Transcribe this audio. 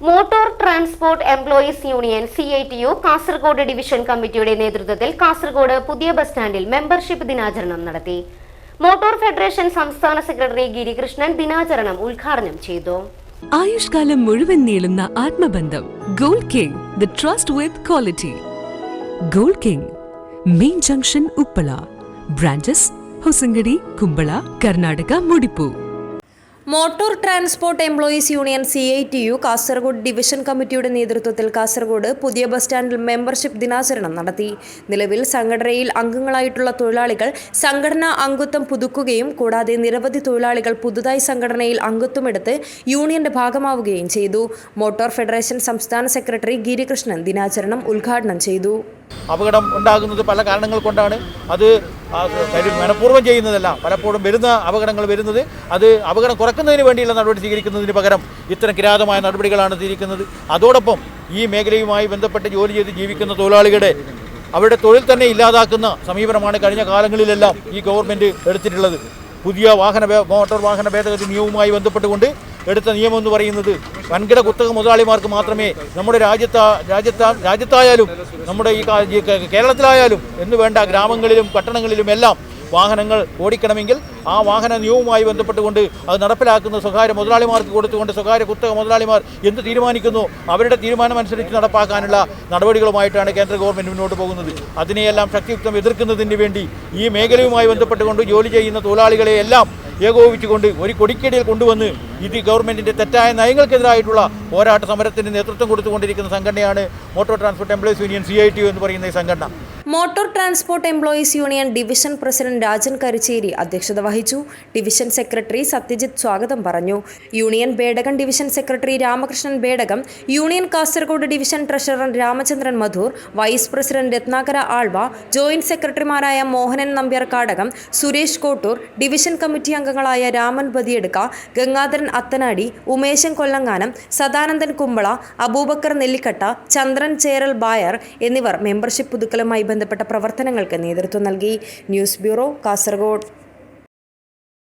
Motor transport employees union CITU Kasaragod division കമ്മിറ്റിയുടെ നേതൃത്വത്തിൽ കാസർഗോഡ് പുതിയ ബസ് സ്റ്റാൻഡിൽ മെമ്പർഷിപ്പ് ദിനാചരണം നടത്തി. മോട്ടോർ ഫെഡറേഷൻ സംസ്ഥാന സെക്രട്ടറി ഗിരികൃഷ്ണൻ ദിനാചരണം ഉദ്ഘാടനം ചെയ്തു. ആയുഷ്കാലം മുഴുവൻ നീളുന്ന ആത്മബന്ധം. Gold king, the trust with quality. Gold king, main junction Uppala. Branches Hosangadi, Kumbla, Karnataka, Mudipu. Motor transport employees union CITU Kasaragod division കമ്മിറ്റിയുടെ നേതൃത്വത്തിൽ കാസർഗോഡ് പുതിയ ബസ് സ്റ്റാൻഡിൽ മെമ്പർഷിപ്പ് ദിനാചരണം നടത്തി. നിലവിൽ സംഘടനയിൽ അംഗങ്ങളായിട്ടുള്ള തൊഴിലാളികൾ സംഘടനാ അംഗത്വം പുതുക്കുകയും കൂടാതെ നിരവധി തൊഴിലാളികൾ പുതുതായി സംഘടനയിൽ അംഗത്വമെടുത്ത് യൂണിയന്റെ ഭാഗമാവുകയും ചെയ്തു. മോട്ടോർ ഫെഡറേഷൻ സംസ്ഥാന സെക്രട്ടറി ഗിരികൃഷ്ണൻ ദിനാചരണം ഉദ്ഘാടനം ചെയ്തു. അപകടം ഉണ്ടാകുന്നത് പല കാരണങ്ങൾ കൊണ്ടാണ്. അത് മനഃപൂർവ്വം ചെയ്യുന്നതല്ല. പലപ്പോഴും വരുന്ന അപകടങ്ങൾ വരുന്നത് അത് അപകടം കുറയ്ക്കുന്നതിന് വേണ്ടിയുള്ള നടപടി സ്വീകരിക്കുന്നതിന് പകരം ഇത്തരം കിരാതമായ നടപടികളാണ് സ്വീകരിക്കുന്നത്. അതോടൊപ്പം ഈ മേഖലയുമായി ബന്ധപ്പെട്ട് ജോലി ചെയ്ത് ജീവിക്കുന്ന തൊഴിലാളികളുടെ അവരുടെ തൊഴിൽ തന്നെ ഇല്ലാതാക്കുന്ന സമീപനമാണ് കഴിഞ്ഞ കാലങ്ങളിലെല്ലാം ഈ ഗവൺമെൻറ് എടുത്തിട്ടുള്ളത്. പുതിയ മോട്ടോർ വാഹന ഭേദഗതി നിയമവുമായി ബന്ധപ്പെട്ടുകൊണ്ട് എടുത്ത നിയമം എന്ന് പറയുന്നത് വൻകിട കുത്തക മുതലാളിമാർക്ക് മാത്രമേ നമ്മുടെ രാജ്യത്തായാലും നമ്മുടെ ഈ കേരളത്തിലായാലും എന്ന് വേണ്ട ഗ്രാമങ്ങളിലും പട്ടണങ്ങളിലും എല്ലാം വാഹനങ്ങൾ ഓടിക്കണമെങ്കിൽ ആ വാഹന നിയമവുമായി ബന്ധപ്പെട്ടുകൊണ്ട് അത് നടപ്പിലാക്കുന്ന സ്വകാര്യ മുതലാളിമാർക്ക് കൊടുത്തുകൊണ്ട് സ്വകാര്യ കുത്തക മുതലാളിമാർ എന്ത് തീരുമാനിക്കുന്നു അവരുടെ തീരുമാനം അനുസരിച്ച് നടപ്പാക്കാനുള്ള നടപടികളുമായിട്ടാണ് കേന്ദ്ര ഗവൺമെൻറ് മുന്നോട്ട് പോകുന്നത്. അതിനെയെല്ലാം ശക്തിയുക്തം എതിർക്കുന്നതിന് വേണ്ടി ഈ മേഖലയുമായി ബന്ധപ്പെട്ടുകൊണ്ട് ജോലി ചെയ്യുന്ന തൊഴിലാളികളെയെല്ലാം ഏകോപിച്ചുകൊണ്ട് ഒരു കൊടിക്കടിയിൽ കൊണ്ടുവന്ന് ഇത് ഗവൺമെൻറ്റിൻ്റെ തെറ്റായ നയങ്ങൾക്കെതിരായിട്ടുള്ള പോരാട്ട സമരത്തിന് നേതൃത്വം കൊടുത്തുകൊണ്ടിരിക്കുന്ന സംഘടനയാണ് motor transport employees union CITU എന്ന് പറയുന്ന ഈ സംഘടന. Motor transport employees union division president Rajan Karicheri അധ്യക്ഷത വഹിച്ചു. ഡിവിഷൻ സെക്രട്ടറി സത്യജിത്ത് സ്വാഗതം പറഞ്ഞു. Union Bedakam division secretary Ramakrishnan Bedakam, union Kasaragod division treasurer Ramachandran Madhur, vice president Ratnakara Alva, joint സെക്രട്ടറിമാരായ മോഹനൻ നമ്പ്യാർ കാടകം, സുരേഷ് കോട്ടൂർ, ഡിവിഷൻ കമ്മിറ്റി അംഗങ്ങളായ രാമൻ ബദിയെടുക്ക, ഗംഗാധരൻ അത്തനാടി, ഉമേശൻ കൊല്ലങ്ങാനം, സദാനന്ദൻ കുമ്പള, അബൂബക്കർ നെല്ലിക്കട്ട, ചന്ദ്രൻ ചേരൽ ബായർ എന്നിവർ മെമ്പർഷിപ്പ് പുതുക്കലുമായി ബന്ധപ്പെട്ട പ്രവർത്തനങ്ങൾക്ക് നേതൃത്വം നൽകി. News bureau, Kasaragod.